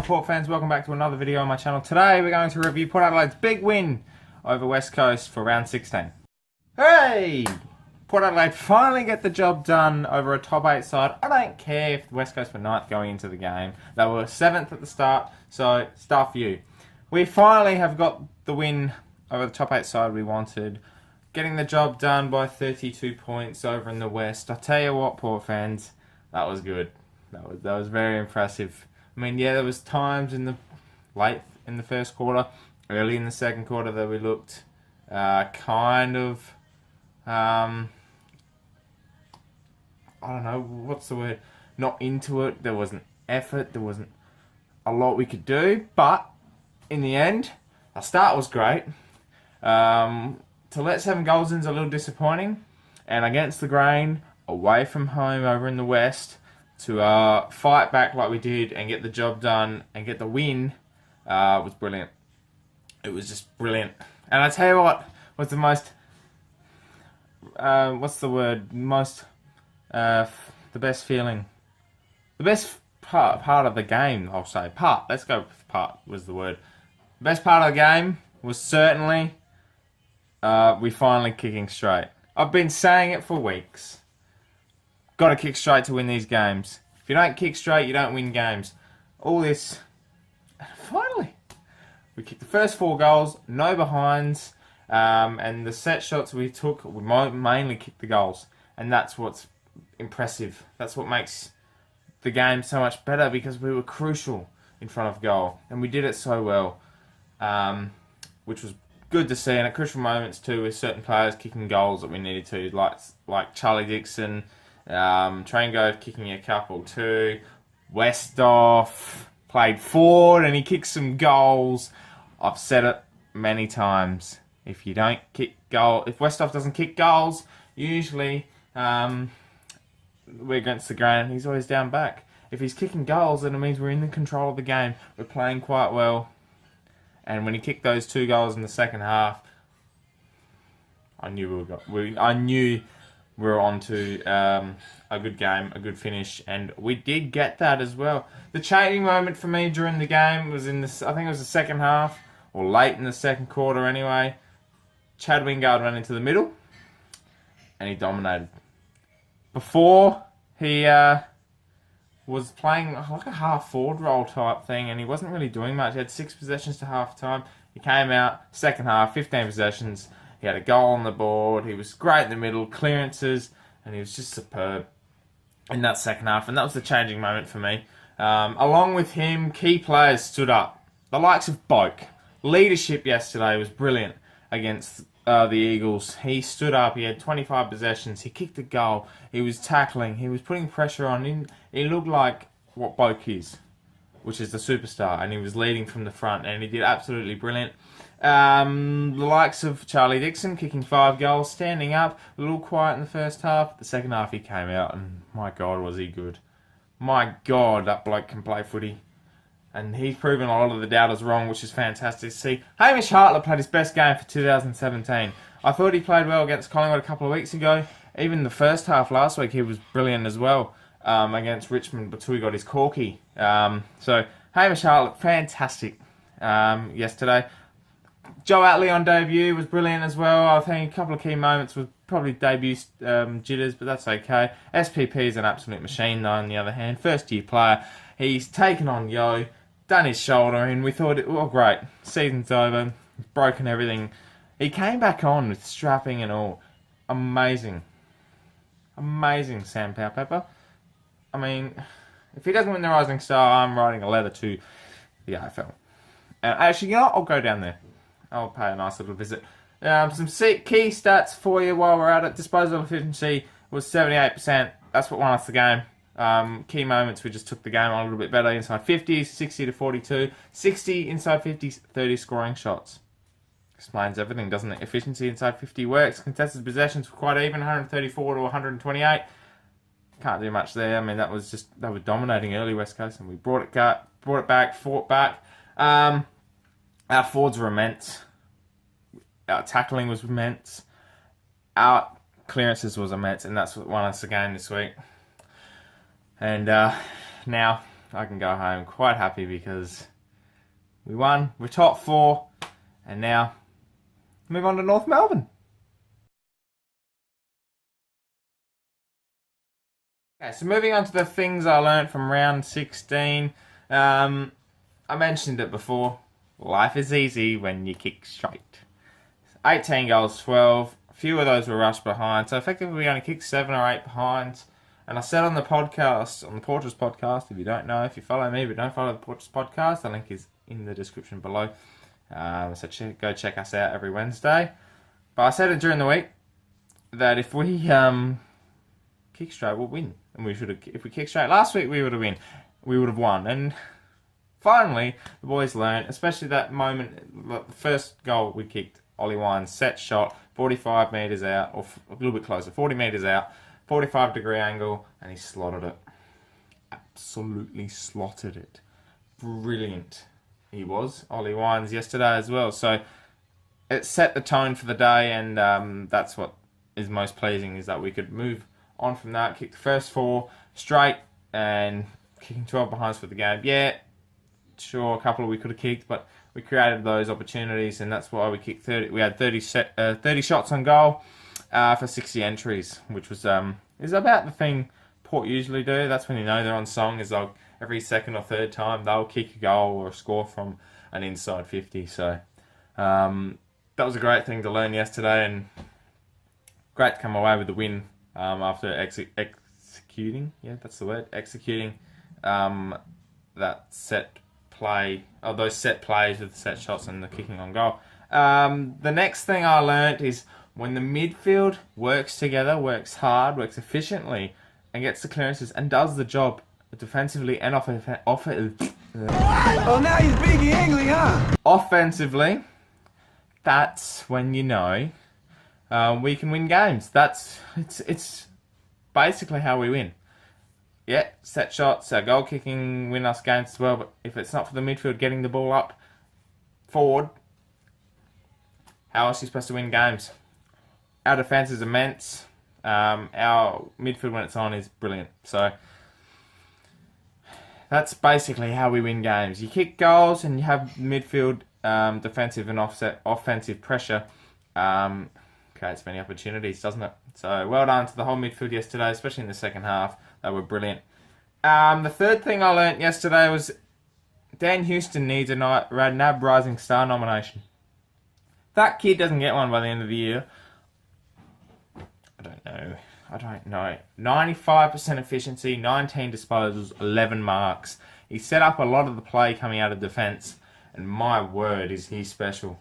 Port fans, welcome back to another video on my channel. Today we're going to review Port Adelaide's big win over West Coast for round 16. Hooray! Port Adelaide finally get the job done over a top 8 side. I don't care if West Coast were 9th going into the game. They were 7th at the start, so stuff you. We finally have got the win over the top 8 side we wanted. Getting the job done by 32 points over in the West. I tell you what, Port fans, that was good. That was very impressive. I mean, yeah, there was times in the late in the first quarter, early in the second quarter that we looked kind of, I don't know, what's the word? Not into it. There wasn't effort. There wasn't a lot we could do. But in the end, our start was great. To let 7 goals in is a little disappointing. And against the grain, away from home over in the West, to fight back like we did and get the job done and get the win was brilliant. It was just brilliant. And I tell you what was the most, what's the word? The best feeling. The best part of the game, I'll say. Let's go with part was the word. The best part of the game was certainly we finally kicking straight. I've been saying it for weeks. Got to kick straight to win these games. If you don't kick straight, you don't win games. All this. Finally, we kicked the first 4 goals, no behinds, and the set shots we took, we mainly kicked the goals, and that's what's impressive. That's what makes the game so much better, because we were crucial in front of goal, and we did it so well, which was good to see. And at crucial moments too, with certain players kicking goals that we needed to, like Charlie Dixon. Trango kicking a couple too. Westhoff played forward and he kicked some goals. I've said it many times. If you don't kick goal, if Westhoff doesn't kick goals, usually we're against the grain and he's always down back. If he's kicking goals, then it means we're in the control of the game. We're playing quite well. And when he kicked those 2 goals in the second half, I knew we were on to a good game, a good finish, and we did get that as well. The changing moment for me during the game was in this. I think it was the second half, or late in the second quarter anyway. Chad Wingard ran into the middle, and he dominated. Before, he was playing like a half-forward role type thing, and he wasn't really doing much. He had 6 possessions to half-time. He came out, second half, 15 possessions. He had a goal on the board. He was great in the middle, clearances, and he was just superb in that second half. And that was the changing moment for me. Along with him, key players stood up. The likes of Boak. Leadership yesterday was brilliant against the Eagles. He stood up. He had 25 possessions. He kicked a goal. He was tackling. He was putting pressure on. He looked like what Boak is, which is the superstar. And he was leading from the front. And he did absolutely brilliant. The likes of Charlie Dixon kicking 5 goals, standing up, a little quiet in the first half. The second half he came out and my God was he good. My God, that bloke can play footy. And he's proven a lot of the doubters wrong, which is fantastic to see. Hamish Hartlett played his best game for 2017. I thought he played well against Collingwood a couple of weeks ago. Even the first half last week he was brilliant as well against Richmond until he got his corky. So Hamish Hartlett, fantastic yesterday. Joe Atley on debut was brilliant as well. I think a couple of key moments was probably debut jitters, but that's okay. SPP is an absolute machine though, on the other hand. First year player. He's taken on Yo, done his shoulder in. We thought, oh great, season's over, broken everything. He came back on with strapping and all. Amazing. Amazing Sam Powpepper. I mean, if he doesn't win the Rising Star, I'm writing a letter to the AFL. Actually, you know what? I'll go down there. I'll pay a nice little visit. Some key stats for you while we're at it. Disposal efficiency was 78%. That's what won us the game. Key moments, we just took the game on a little bit better. Inside 50s, 60 to 42. 60 inside 50s, 30 scoring shots. Explains everything, doesn't it? Efficiency inside 50 works. Contested possessions were quite even, 134 to 128. Can't do much there. I mean, they were dominating early West Coast, and we brought it back, fought back. Our forwards were immense. Our tackling was immense. Our clearances was immense, and that's what won us the game this week. And now I can go home quite happy because we won. We're top 4, and now move on to North Melbourne. Okay, so moving on to the things I learnt from round 16. I mentioned it before. Life is easy when you kick straight. 18 goals, 12. A few of those were rushed behind. So effectively we only kicked 7 or 8 behind. And I said on the podcast, on the Porters podcast, if you don't know, if you follow me but don't follow the Porters podcast, the link is in the description below. So go check us out every Wednesday. But I said it during the week that if we kick straight, we'll win. And if we kick straight last week, we would have won. And finally, the boys learned, especially that moment, the first goal we kicked, Ollie Wines, set shot, 45 metres out, or a little bit closer, 40 metres out, 45-degree angle, and he slotted it. Absolutely slotted it. Brilliant. He was, Ollie Wines, yesterday as well. So it set the tone for the day, and that's what is most pleasing, is that we could move on from that, kick the first 4 straight, and kicking 12 behinds for the game. Yeah, sure, a couple we could have kicked, but we created those opportunities, and that's why we kicked 30. We had 30 shots on goal for 60 entries, which was is about the thing Port usually do. That's when you know they're on song, is like every second or third time they'll kick a goal or a score from an inside 50. So that was a great thing to learn yesterday, and great to come away with the win after executing. Yeah, that's the word. Executing that set play, or those set plays with the set shots and the kicking on goal. The next thing I learnt is when the midfield works together, works hard, works efficiently, and gets the clearances and does the job defensively and Oh, now you're speaking English, huh? Offensively, that's when you know we can win games. It's basically how we win. Yeah, set shots, goal kicking win us games as well, but if it's not for the midfield getting the ball up forward, how else are you supposed to win games? Our defence is immense. Our midfield, when it's on, is brilliant. So that's basically how we win games. You kick goals and you have midfield defensive and offensive pressure. Creates many opportunities, doesn't it? So well done to the whole midfield yesterday, especially in the second half. They were brilliant. The third thing I learnt yesterday was Dan Houston needs a NAB Rising Star nomination. If that kid doesn't get one by the end of the year, I don't know. 95% efficiency, 19 disposals, 11 marks. He set up a lot of the play coming out of defence, and my word, is he special.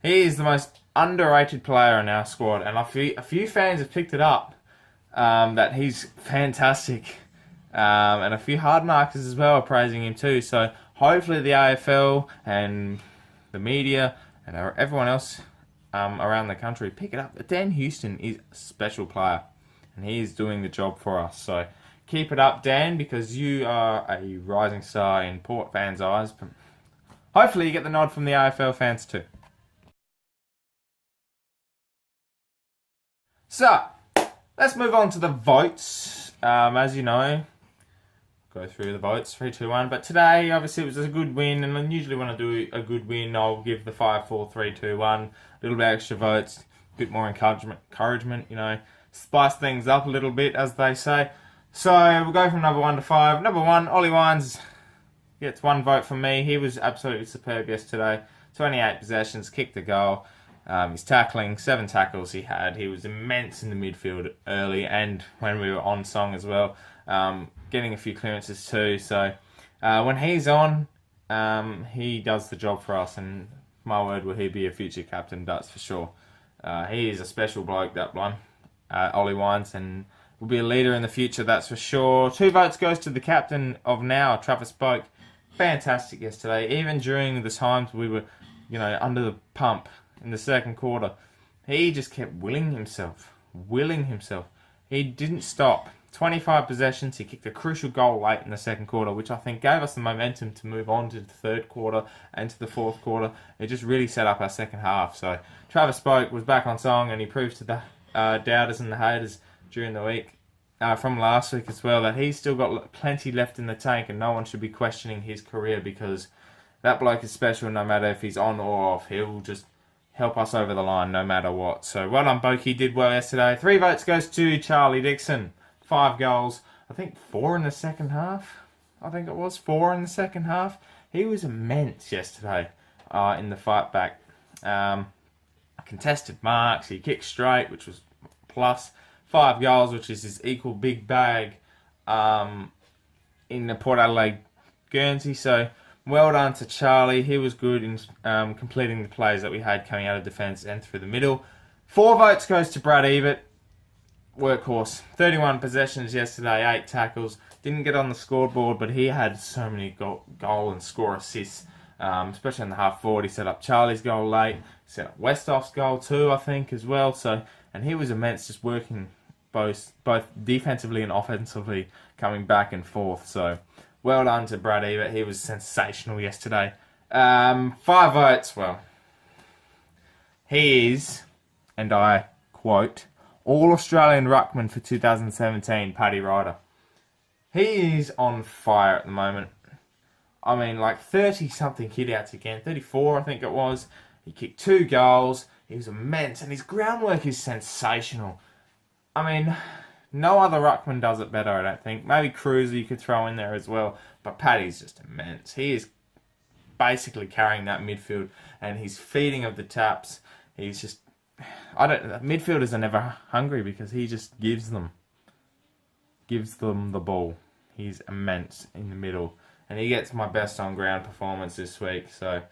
He is the most underrated player in our squad, and a few fans have picked it up that he's fantastic. And a few hard markers as well are praising him too. So hopefully the AFL and the media and everyone else around the country pick it up. Dan Houston is a special player, and he is doing the job for us. So keep it up, Dan, because you are a rising star in Port fans' eyes. Hopefully you get the nod from the AFL fans too. So, let's move on to the votes. As you know, go through the votes, 3, 2, 1. But today, obviously, it was a good win. And usually when I do a good win, I'll give the 5, 4, 3, 2, 1. A little bit extra votes, a bit more encouragement, you know. Spice things up a little bit, as they say. So, we'll go from number 1 to 5. Number 1, Ollie Wines gets 1 vote from me. He was absolutely superb yesterday. 28 possessions, kicked a goal. His tackling, 7 tackles he had. He was immense in the midfield early and when we were on song as well. Getting a few clearances too. So when he's on, he does the job for us. And my word, will he be a future captain? That's for sure. He is a special bloke, that one, Ollie Wines, and will be a leader in the future, that's for sure. 2 votes goes to the captain of now, Travis Spoke. Fantastic yesterday. Even during the times we were, under the pump in the second quarter, he just kept willing himself. He didn't stop. 25 possessions, he kicked a crucial goal late in the second quarter, which I think gave us the momentum to move on to the third quarter and to the fourth quarter. It just really set up our second half. So Travis Spoke was back on song, and he proved to the doubters and the haters during the week from last week as well, that he's still got plenty left in the tank and no one should be questioning his career, because that bloke is special no matter if he's on or off. He'll just help us over the line no matter what. So well done, Boke. He did well yesterday. 3 votes goes to Charlie Dixon. 5 goals. I think 4 in the second half. I think it was 4 in the second half. He was immense yesterday in the fight back. Contested marks. He kicked straight, which was plus. 5 goals, which is his equal big bag in the Port Adelaide Guernsey. So well done to Charlie. He was good in completing the plays that we had coming out of defence and through the middle. 4 votes goes to Brad Ebert. Workhorse. 31 possessions yesterday, 8 tackles. Didn't get on the scoreboard, but he had so many goal and score assists, especially in the half forward. He set up Charlie's goal late. Set up Westhoff's goal too, I think, as well. So, and he was immense, just working both defensively and offensively, coming back and forth. So well done to Brad Ebert. He was sensational yesterday. 5 votes. Well, he is, and I quote, All-Australian Ruckman for 2017, Paddy Ryder. He is on fire at the moment. I mean, like 30-something hit-outs again. 34, I think it was. He kicked 2 goals. He was immense, and his groundwork is sensational. I mean, no other ruckman does it better, I don't think. Maybe Cruiser you could throw in there as well, but Paddy's just immense. He is basically carrying that midfield, and he's feeding of the taps. He's just, midfielders are never hungry because he just gives them the ball. He's immense in the middle, and he gets my best on ground performance this week. So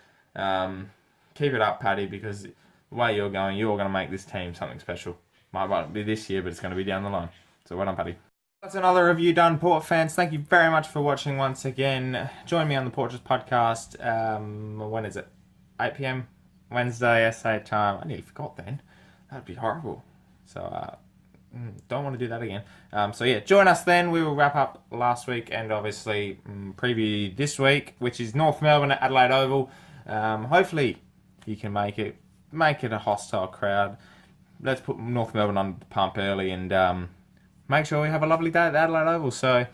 keep it up, Paddy, because the way you're going to make this team something special. Might not be this year, but it's going to be down the line. So well done, Paddy. That's another review done, Port fans. Thank you very much for watching once again. Join me on the Portraits podcast. When is it? 8 p.m. Wednesday, SA time. I nearly forgot then. That'd be horrible. So don't want to do that again. So yeah, join us then. We will wrap up last week and obviously preview this week, which is North Melbourne at Adelaide Oval. Hopefully you can make it a hostile crowd. Let's put North Melbourne on the pump early and make sure we have a lovely day at the Adelaide Oval. So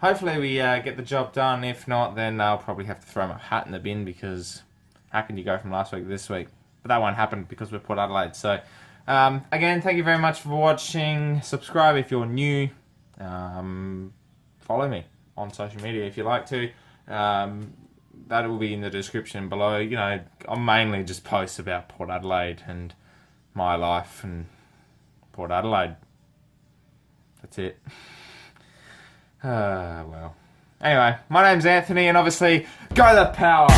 hopefully we get the job done. If not, then I'll probably have to throw my hat in the bin, because how can you go from last week to this week? But that won't happen because we're Port Adelaide. So again, thank you very much for watching. Subscribe if you're new. Follow me on social media if you like to. That will be in the description below. You know, I mainly just post about Port Adelaide and my life and Port Adelaide. That's it. Well. Anyway, my name's Anthony, and obviously, go the power!